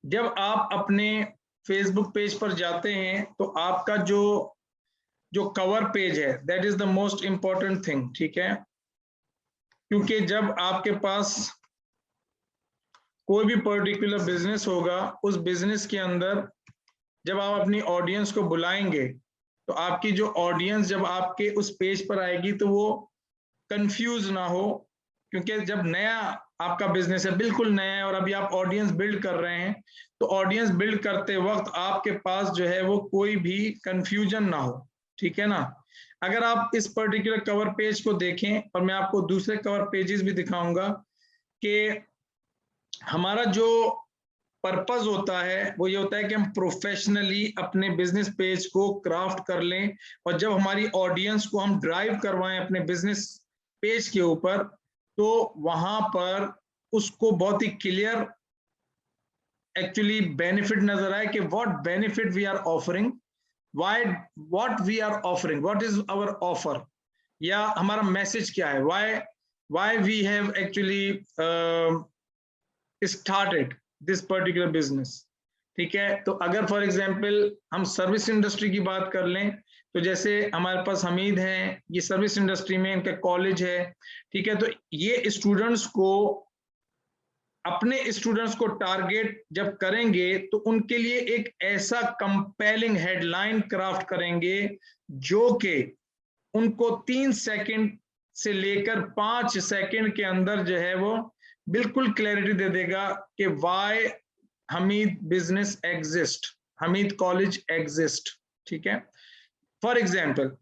जब आप अपने फेसबुक पेज पर जाते हैं तो आपका जो जो कवर पेज है that is the most important thing, ठीक है। क्योंकि जब आपके पास कोई भी पर्टिकुलर बिजनेस होगा, उस बिजनेस के अंदर जब आप अपनी ऑडियंस को बुलाएंगे तो आपकी जो ऑडियंस जब आपके उस पेज पर आएगी तो वो कंफ्यूज ना हो, क्योंकि जब नया आपका बिजनेस है, बिल्कुल नया है, और अभी आप ऑडियंस बिल्ड कर रहे हैं, तो ऑडियंस बिल्ड करते वक्त आपके पास जो है वो कोई भी कंफ्यूजन ना हो, ठीक है ना। अगर आप इस पर्टिकुलर कवर पेज को देखें, और मैं आपको दूसरे कवर पेजेस भी दिखाऊंगा, कि हमारा जो पर्पस होता है वो ये होता है कि हम प्रोफेशनली अपने बिजनेस पेज को क्राफ्ट कर लें, और जब हमारी ऑडियंस को हम ड्राइव करवाएं अपने बिजनेस पेज के ऊपर, तो वहां पर उसको बहुत ही क्लियर एक्चुअली बेनिफिट नजर आए कि what benefit we are offering, why what we are offering, what is our offer, या हमारा मैसेज क्या है, why we have actually started this particular business, ठीक है। तो अगर फॉर एग्जांपल हम सर्विस इंडस्ट्री की बात कर लें, तो जैसे हमारे पास हमीद हैं, ये सर्विस इंडस्ट्री में इनका कॉलेज है, ठीक है। तो ये स्टूडेंट्स को, अपने स्टूडेंट्स को टारगेट जब करेंगे तो उनके लिए एक ऐसा कंपेलिंग हेडलाइन क्राफ्ट करेंगे जो कि उनको 3 सेकंड से लेकर 5 सेकंड के अंदर जो है वो बिल्कुल क्लैरिटी दे देगा कि वाई हमीद बिजनेस एग्जिस्ट, हमीद कॉलेज एग्जिस्ट, ठीक है। फॉर एग्जाम्पल,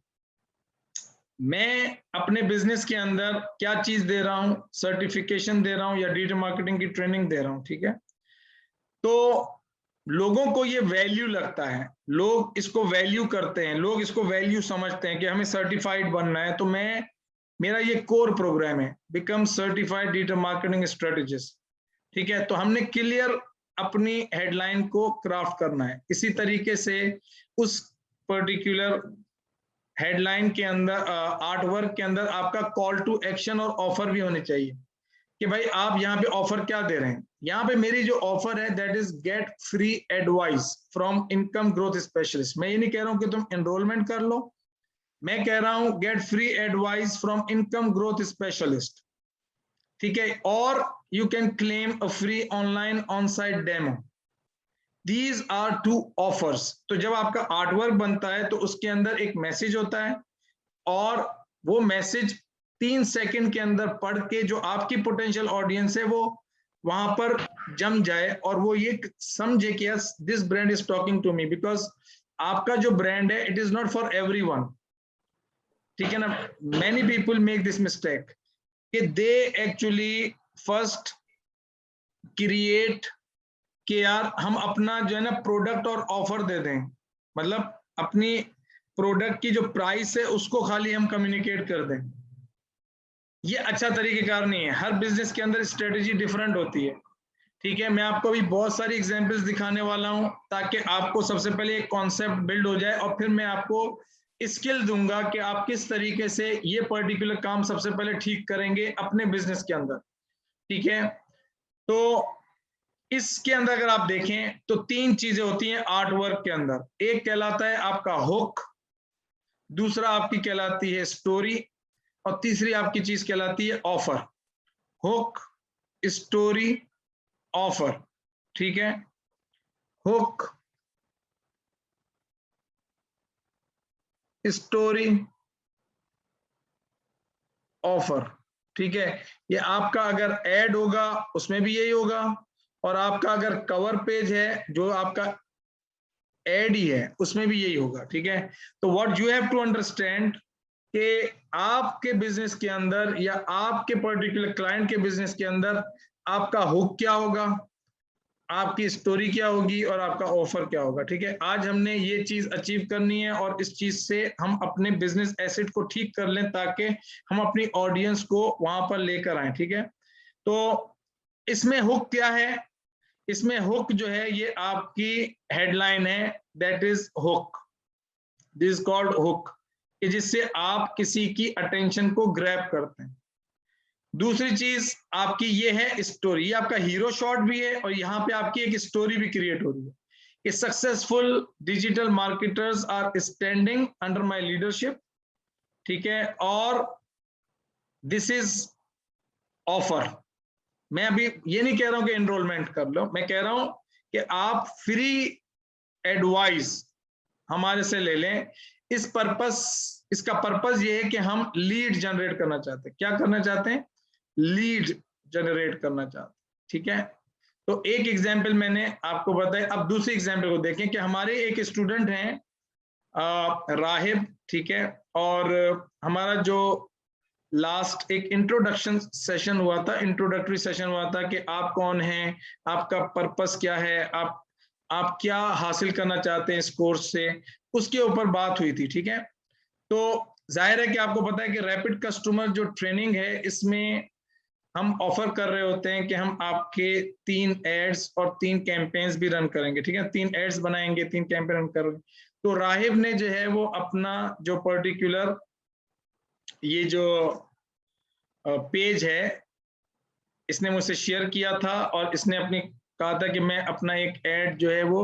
मैं अपने बिजनेस के अंदर क्या चीज दे रहा हूं, सर्टिफिकेशन दे रहा हूं या डिजिटल मार्केटिंग की ट्रेनिंग दे रहा हूं, ठीक है। तो लोगों को ये वैल्यू लगता है, लोग इसको वैल्यू करते हैं, लोग इसको वैल्यू समझते हैं कि हमें सर्टिफाइड बनना है। तो मेरा ये कोर प्रोग्राम है, become certified digital marketing strategist, ठीक है। तो हमने क्लियर अपनी हेडलाइन को क्राफ्ट करना है। इसी तरीके से उस पर्टिकुलर हेडलाइन के अंदर, आर्ट वर्क के अंदर आपका कॉल टू एक्शन और ऑफर भी होने चाहिए, कि भाई आप यहाँ पे ऑफर क्या दे रहे हैं। यहाँ पे मेरी जो ऑफर है that is get free advice from income growth specialist. मैं ये नहीं कह रहा हूं कि तुम एनरोलमेंट कर लो, मैं कह रहा हूं get free advice from income growth specialist, ठीक है। और you can claim a free online on site demo. These are two offers. तो जब आपका आर्टवर्क बनता है तो उसके अंदर एक मैसेज होता है, और वो मैसेज 3 सेकंड के अंदर पढ़ के जो आपकी पोटेंशियल ऑडियंस है वो वहां पर जम जाए, और वो ये समझे कि yes this brand is talking to me, because आपका जो ब्रांड है it is not for everyone, ठीक है ना। Many people make this mistake कि दे एक्चुअली फर्स्ट क्रिएट कि यार हम अपना जो है ना प्रोडक्ट और ऑफर दे दें, मतलब अपनी प्रोडक्ट की जो प्राइस है उसको खाली हम कम्युनिकेट कर दें। ये अच्छा तरीकेकार नहीं है। हर बिजनेस के अंदर स्ट्रेटेजी डिफरेंट होती है, ठीक है। मैं आपको भी बहुत सारी एग्जांपल्स दिखाने वाला हूं ताकि आपको सबसे पहले एक कॉन्सेप्ट बिल्ड हो जाए, और फिर मैं आपको स्किल दूंगा कि आप किस तरीके से ये पर्टिकुलर काम सबसे पहले ठीक करेंगे अपने बिजनेस के अंदर, ठीक है। तो इसके अंदर अगर आप देखें तो 3 चीजें होती हैं आर्ट वर्क के अंदर। एक कहलाता है आपका हुक, दूसरा आपकी कहलाती है स्टोरी, और तीसरी आपकी चीज कहलाती है ऑफर। हुक, स्टोरी, ऑफर, ठीक है। हुक, स्टोरी, ऑफर, ठीक है। ये आपका अगर एड होगा उसमें भी यही होगा, और आपका अगर कवर पेज है जो आपका एड ही है उसमें भी यही होगा, ठीक है। तो what you have to understand कि आपके बिजनेस के अंदर या आपके पर्टिकुलर क्लाइंट के बिजनेस के अंदर आपका हुक क्या होगा, आपकी स्टोरी क्या होगी, और आपका ऑफर क्या होगा, ठीक है। आज हमने ये चीज अचीव करनी है, और इस चीज से हम अपने बिजनेस एसेट को ठीक कर लें ताकि हम अपनी ऑडियंस को वहां पर लेकर आए, ठीक है। तो इसमें हुक क्या है, इसमें हुक जो है ये आपकी हेडलाइन है, that is hook, this called hook, कि जिससे आप किसी की अटेंशन को ग्रैब करते हैं। दूसरी चीज आपकी ये है स्टोरी, ये आपका हीरो शॉट भी है और यहाँ पे आपकी एक स्टोरी भी क्रिएट हो रही है कि successful digital marketers are standing under my leadership, ठीक है, और दिस इज ऑफर। मैं अभी ये नहीं कह रहा हूं कि एनरोलमेंट कर लो, मैं कह रहा हूं कि आप फ्री एडवाइस हमारे से ले लें। इसका पर्पस ये है कि हम लीड जनरेट करना चाहते हैं। क्या करना चाहते हैं? लीड जनरेट करना चाहते हैं, ठीक है। तो एक एग्जाम्पल मैंने आपको बताया। अब दूसरी एग्जाम्पल को देखें कि हमारे एक स्टूडेंट हैं राहिब, ठीक है, और हमारा जो लास्ट एक इंट्रोडक्शन सेशन हुआ था, इंट्रोडक्टरी सेशन हुआ था कि आप कौन हैं, आपका पर्पस क्या है, आप क्या हासिल करना चाहते हैं इस कोर्स से, उसके ऊपर बात हुई थी, ठीक है। तो जाहिर है कि आपको पता है कि रैपिड कस्टमर जो ट्रेनिंग है, इसमें हम ऑफर कर रहे होते हैं कि हम आपके 3 एड्स और 3 कैंपेन्स भी रन करेंगे, ठीक है, 3 एड्स बनाएंगे, 3 कैंपेन रन करेंगे। तो राहिब ने जो है वो अपना जो पर्टिकुलर ये जो पेज है इसने मुझसे शेयर किया था और इसने अपनी कहा था कि मैं अपना एक ऐड जो है वो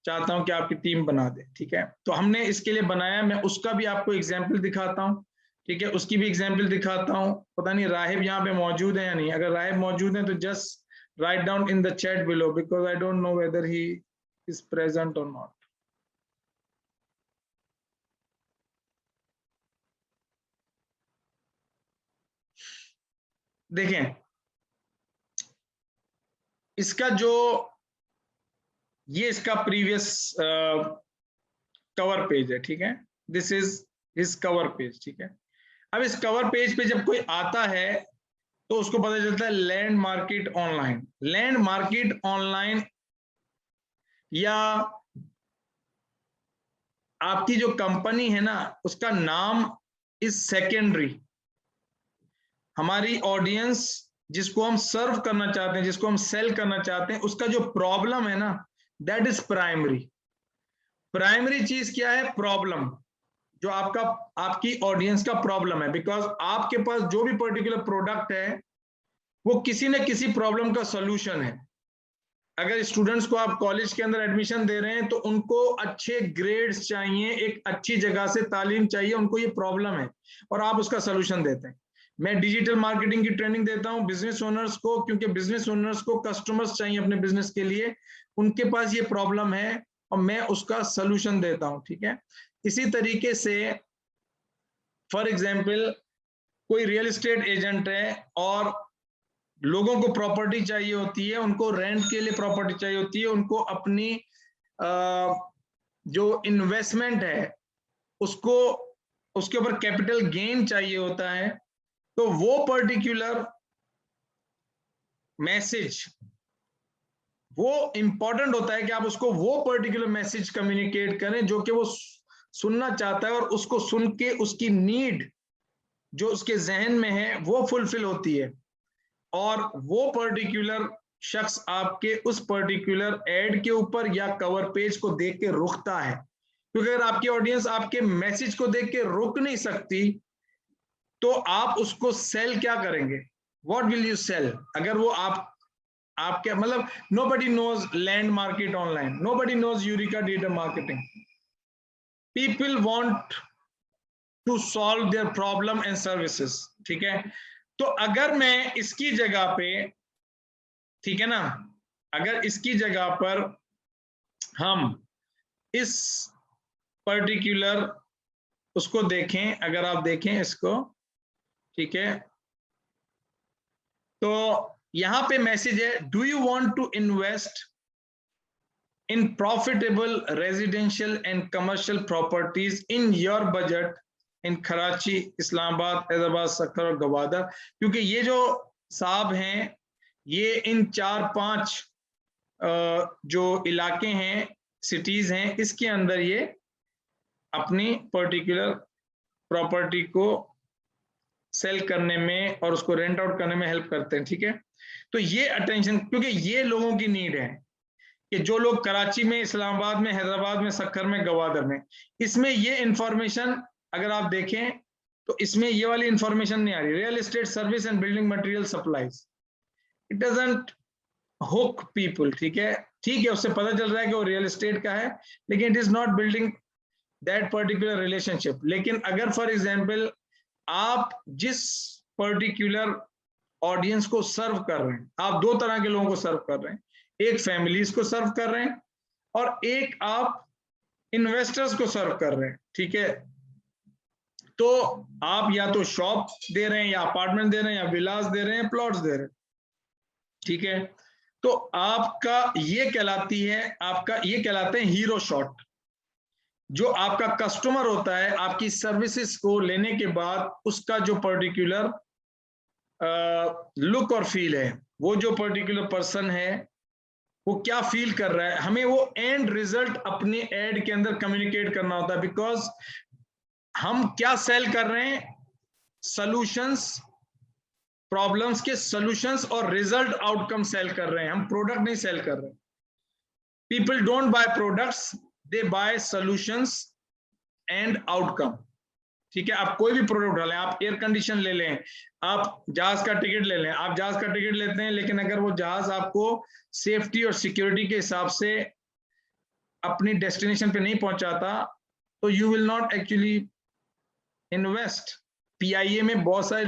चाहता हूं कि आपकी टीम बना दे, ठीक है। तो हमने इसके लिए बनाया, मैं उसका भी आपको एग्जाम्पल दिखाता हूँ, ठीक है, उसकी भी एग्जाम्पल दिखाता हूँ। पता नहीं राहिब यहाँ पे मौजूद है या नहीं, अगर राहिब मौजूद है तो just right down in the chat below because I don't know whether he is present और नॉट। देखें इसका जो ये इसका प्रीवियस कवर पेज है, ठीक है, this is his cover page, ठीक है। अब इस कवर पेज पे जब कोई आता है तो उसको पता चलता है land market online. Land market online या आपकी जो कंपनी है ना उसका नाम इज सेकेंडरी। हमारी ऑडियंस जिसको हम सर्व करना चाहते हैं, जिसको हम सेल करना चाहते हैं, उसका जो प्रॉब्लम है ना दैट इज प्राइमरी। प्राइमरी चीज क्या है? प्रॉब्लम, जो आपकी ऑडियंस का प्रॉब्लम है। बिकॉज आपके पास जो भी पर्टिकुलर प्रोडक्ट है वो किसी न किसी प्रॉब्लम का सॉल्यूशन है। अगर स्टूडेंट्स को आप कॉलेज के अंदर एडमिशन दे रहे हैं तो उनको अच्छे ग्रेड्स चाहिए, एक अच्छी जगह से तालीम चाहिए, उनको ये प्रॉब्लम है और आप उसका सॉल्यूशन देते हैं। मैं डिजिटल मार्केटिंग की ट्रेनिंग देता हूं बिजनेस ओनर्स को, क्योंकि बिजनेस ओनर्स को कस्टमर्स चाहिए अपने बिजनेस के लिए, उनके पास ये प्रॉब्लम है और मैं उसका सॉल्यूशन देता हूं, ठीक है। इसी तरीके से फॉर एग्जाम्पल कोई रियल एस्टेट एजेंट है और लोगों को प्रॉपर्टी चाहिए होती है, उनको रेंट के लिए प्रॉपर्टी चाहिए होती है, उनको अपनी जो इन्वेस्टमेंट है उसको उसके ऊपर कैपिटल गेन चाहिए होता है। तो वो पर्टिकुलर मैसेज वो इंपॉर्टेंट होता है कि आप उसको वो पर्टिकुलर मैसेज कम्युनिकेट करें जो कि वो सुनना चाहता है और उसको सुन के उसकी नीड जो उसके जहन में है वो फुलफिल होती है और वो पर्टिकुलर शख्स आपके उस पर्टिकुलर एड के ऊपर या कवर पेज को देख के रुकता है। क्योंकि अगर आपकी ऑडियंस आपके मैसेज को देख के रुक नहीं सकती तो आप उसको सेल क्या करेंगे? What will you sell? अगर वो आपके मतलब nobody knows land market online, nobody knows Eureka digital marketing, people want to solve their problem and services, ठीक है। तो अगर मैं इसकी जगह पे, ठीक है ना, अगर इसकी जगह पर हम इस पर्टिकुलर उसको देखें, अगर आप देखें इसको, ठीक है, तो यहां पे मैसेज है, do you want to invest in profitable residential and commercial properties in your budget in Karachi, Islamabad, Hyderabad, Sukkur और गवादर। क्योंकि ये जो साहब हैं ये इन 4-5 जो इलाके हैं, सिटीज हैं, इसके अंदर ये अपनी पर्टिकुलर प्रॉपर्टी को सेल करने में और उसको रेंट आउट करने में हेल्प करते हैं, ठीक है। तो ये अटेंशन, क्योंकि ये लोगों की नीड है कि जो लोग कराची में, इस्लामाबाद में, हैदराबाद में, सक्कर में, गवादर में, इसमें ये इंफॉर्मेशन अगर आप देखें तो इसमें ये वाली इंफॉर्मेशन नहीं आ रही। Real estate service and building material supplies, it doesn't hook people, ठीक है, उससे पता चल रहा है कि वो रियल एस्टेट का है, लेकिन it is not building that particular relationship. लेकिन अगर फॉर एग्जाम्पल आप जिस पर्टिकुलर ऑडियंस को सर्व कर रहे हैं, आप दो तरह के लोगों को सर्व कर रहे हैं, एक फैमिलीज को सर्व कर रहे हैं और एक आप इन्वेस्टर्स को सर्व कर रहे हैं, ठीक है। तो आप या तो शॉप दे रहे हैं या अपार्टमेंट दे रहे हैं या विलास दे रहे हैं, प्लॉट्स दे रहे हैं, ठीक है। तो आपका ये कहलाते हैं हीरो शॉट। जो आपका कस्टमर होता है आपकी सर्विसेज को लेने के बाद उसका जो पर्टिकुलर लुक और फील है, वो जो पर्टिकुलर पर्सन है वो क्या फील कर रहा है, हमें वो एंड रिजल्ट अपने एड के अंदर कम्युनिकेट करना होता है। बिकॉज हम क्या सेल कर रहे हैं, सॉल्यूशंस, प्रॉब्लम्स के सॉल्यूशंस और रिजल्ट आउटकम सेल कर रहे हैं, हम प्रोडक्ट नहीं सेल कर रहे हैं। People don't buy products, they buy solutions and outcome, ठीक है। आप कोई भी प्रोडक्ट डालें, आप एयर कंडीशन ले लें, आप जहाज का टिकट ले लें, आप जहाज का टिकट लेते हैं लेकिन अगर वो जहाज आपको सेफ्टी और सिक्योरिटी के हिसाब से अपनी डेस्टिनेशन पे नहीं पहुंचाता तो you will not actually invest. PIA में बहुत सारे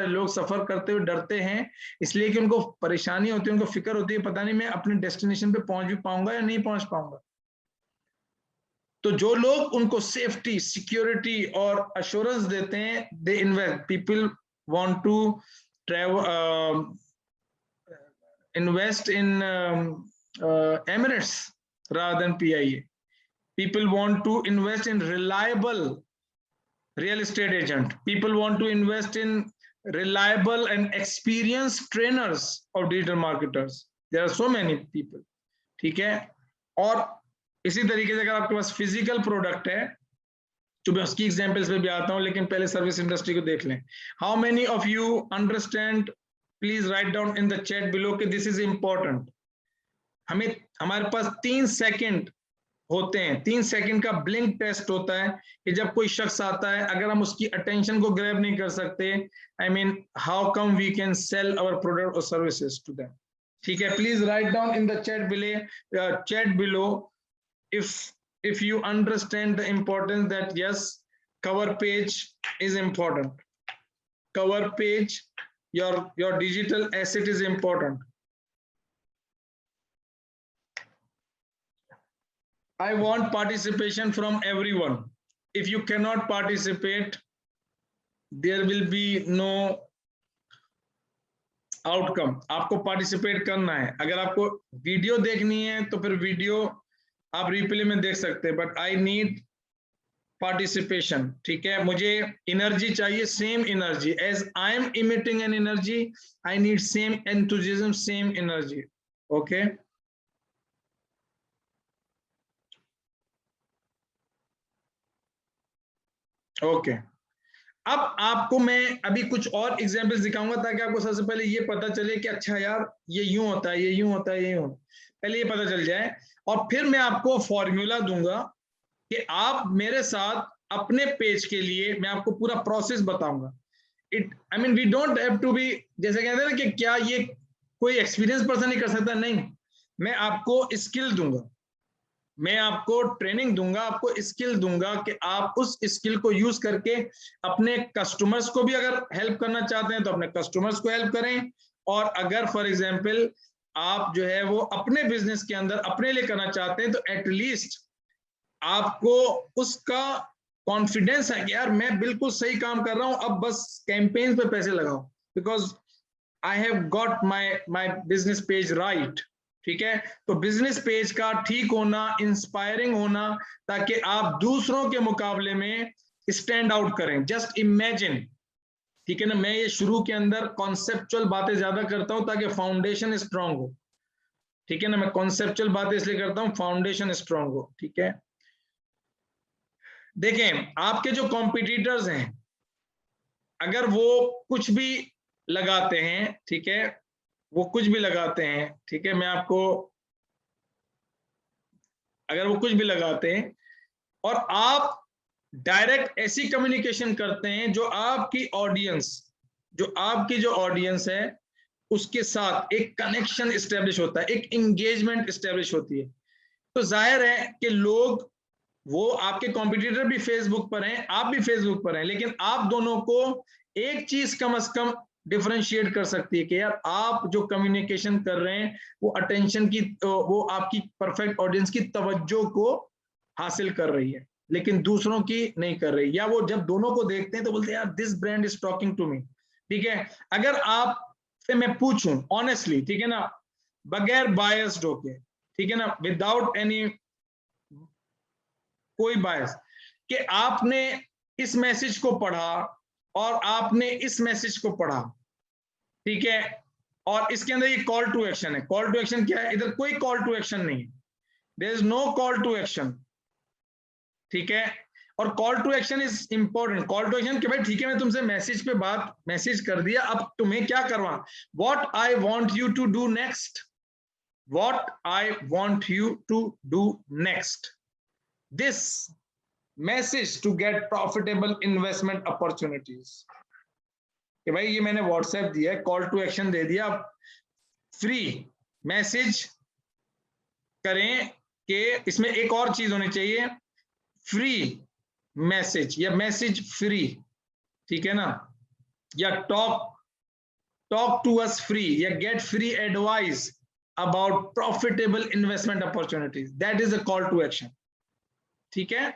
लोग सफर करते हुए डरते हैं, इसलिए कि उनको परेशानी होती है, उनको फिक्र होती है पता नहीं मैं अपने डेस्टिनेशन पे पहुंच भी पाऊंगा या नहीं पहुंच पाऊंगा। तो जो लोग उनको सेफ्टी, सिक्योरिटी और अश्योरेंस देते हैं, they invest. People want to travel, invest in Emirates rather than PIA. People want to invest in reliable real estate agent. People want to invest in reliable and experienced trainers or digital marketers. There are so many people, ठीक है। और इसी तरीके से अगर आपके पास physical product है, तो मैं उसकी एग्जांपल्स पे भी आता हूं, लेकिन पहले सर्विस इंडस्ट्री को देख लें। How many of you understand, please write down in the chat below कि दिस इज इंपॉर्टेंट। हमारे पास 3 सेकंड होते हैं, 3 सेकंड का ब्लिंक टेस्ट होता है कि जब कोई शख्स आता है अगर हम उसकी अटेंशन को ग्रैब नहीं कर सकते, I mean how come we can sell our product और सर्विसेज टू देम, ठीक है। Please write down in the chat below if you understand the importance that yes, cover page is important. Cover page, your digital asset is important. I want participation from everyone. If you cannot participate, there will be no outcome. आपको participate करना है। अगर आपको video देखनी है तो फिर video आप रिप्ले में देख सकते हैं, बट आई नीड पार्टिसिपेशन, ठीक है। मुझे एनर्जी चाहिए, same energy as I am emitting an energy, I need same enthusiasm, same energy, okay. Okay, अब आपको मैं अभी कुछ और एग्जांपल्स दिखाऊंगा ताकि आपको सबसे पहले ये पता चले कि अच्छा यार ये यूं होता है, ये यूं होता है, ये यूं होता है, पहले ये पता चल जाए। और फिर मैं आपको फॉर्मूला दूंगा कि आप मेरे साथ अपने पेज के लिए मैं आपको पूरा प्रोसेस बताऊंगा। I mean we don't have to be, जैसे कहते हैं ना कि क्या ये कोई एक्सपीरियंस पर्सन ही कर सकता, नहीं, मैं आपको स्किल दूंगा, मैं आपको ट्रेनिंग दूंगा, आपको स्किल दूंगा कि आप उस स्किल को यूज करके अपने कस्टमर्स को भी अगर हेल्प करना चाहते हैं तो अपने कस्टमर्स को हेल्प करें, और अगर फॉर एग्जांपल आप जो है वो अपने बिजनेस के अंदर अपने लिए करना चाहते हैं तो एटलीस्ट आपको उसका कॉन्फिडेंस है कि यार मैं बिल्कुल सही काम कर रहा हूं, अब बस कैंपेन पे पैसे लगाओ, because I have got my business page right, ठीक है। तो बिजनेस पेज का ठीक होना, इंस्पायरिंग होना, ताकि आप दूसरों के मुकाबले में स्टैंड आउट करें। जस्ट इमेजिन, ठीक है ना, मैं ये शुरू के अंदर कॉन्सेप्चुअल बातें ज्यादा करता हूं ताकि फाउंडेशन स्ट्रांग हो, ठीक है ना। मैं कॉन्सेप्चुअल बातें इसलिए करता हूं फाउंडेशन स्ट्रांग हो, ठीक है। देखें, आपके जो कॉम्पिटिटर्स हैं अगर वो कुछ भी लगाते हैं, ठीक है, वो कुछ भी लगाते हैं, ठीक है, मैं आपको, अगर वो कुछ भी लगाते हैं और आप डायरेक्ट ऐसी कम्युनिकेशन करते हैं जो आपकी ऑडियंस है उसके साथ एक कनेक्शन स्टैब्लिश होता है, एक एंगेजमेंट स्टैब्लिश होती है। तो जाहिर है कि लोग, वो आपके कॉम्पिटिटर भी फेसबुक पर हैं, आप भी फेसबुक पर हैं, लेकिन आप दोनों को एक चीज कम से कम डिफरेंशिएट कर सकती है कि यार आप जो कम्युनिकेशन कर रहे हैं वो अटेंशन की, वो आपकी परफेक्ट ऑडियंस की तवज्जो को हासिल कर रही है, लेकिन दूसरों की नहीं कर रही। या वो जब दोनों को देखते हैं तो बोलते हैं यार this brand is talking to me. ठीक है, अगर आप से मैं पूछूं ऑनेस्टली, ठीक है ना, बगैर बायस्ड होके, ठीक है ना, विदाउट एनी कोई बायस, कि आपने इस मैसेज को पढ़ा और आपने इस मैसेज को पढ़ा, ठीक है, और इसके अंदर ये कॉल टू एक्शन है। कॉल टू एक्शन क्या है? इधर कोई कॉल टू एक्शन नहीं है, there is no call to action. ठीक है, और call to action is important. Call to action कि भाई ठीक है, मैं तुमसे मैसेज कर दिया, अब तुम्हें क्या करवा, what I want you to do next, what I want you to do next, this message to get profitable investment opportunities. कि भाई ये मैंने व्हाट्सएप दिया है, कॉल टू एक्शन दे दिया, फ्री मैसेज करें कि इसमें एक और चीज होनी चाहिए, फ्री मैसेज या मैसेज फ्री, ठीक है ना, या टॉक टू अस फ्री या get free advice about profitable investment opportunities, that is a call to action. ठीक है,